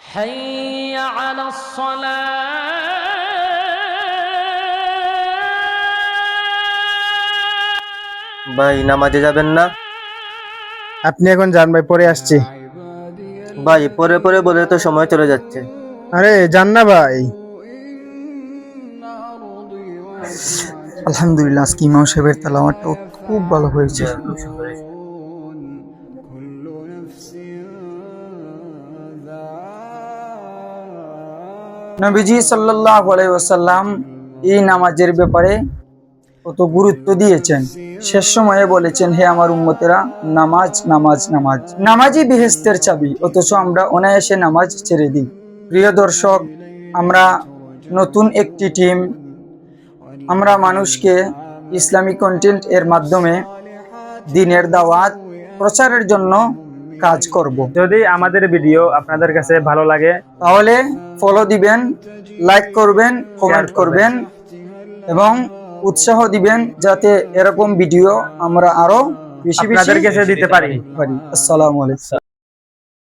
حي على الصلاة ভাই নামাজে যাবেন না? আপনি এখন যান ভাই, পরে আসছি। ভাই পরে পরে বলে তো সময় চলে যাচ্ছে। আরে যান না ভাই। আলহামদুলিল্লাহ, আজকে ইমাম সাহেবের তেলাওয়াতটা খুব ভালো হয়েছে। নবীজি সাল্লাল্লাহু আলাইহি ওয়াসাল্লাম এই নামাজের ব্যাপারে কত গুরুত্ব দিয়েছেন। শেষ সময়ে বলেছেন, হে আমার উম্মতেরা, নামাজ নামাজ নামাজ, নামাজই বেহেশতের চাবি। অথচ আমরা অনায়াসে নামাজ ছেড়ে দিই। প্রিয় দর্শক, আমরা নতুন একটি টিম, আমরা মানুষকে ইসলামিক কন্টেন্ট এর মাধ্যমে দ্বীনের দাওয়াত প্রচারের জন্য কাজ করব। যদি আমাদের ভিডিও আপনাদের কাছে ভালো লাগে তাহলে ফলো দিবেন, লাইক করবেন, কমেন্ট করবেন এবং উৎসাহ দিবেন, যাতে এরকম ভিডিও আমরা আরো বেশি আপনাদের কাছে দিতে পারি। আসসালামু আলাইকুম।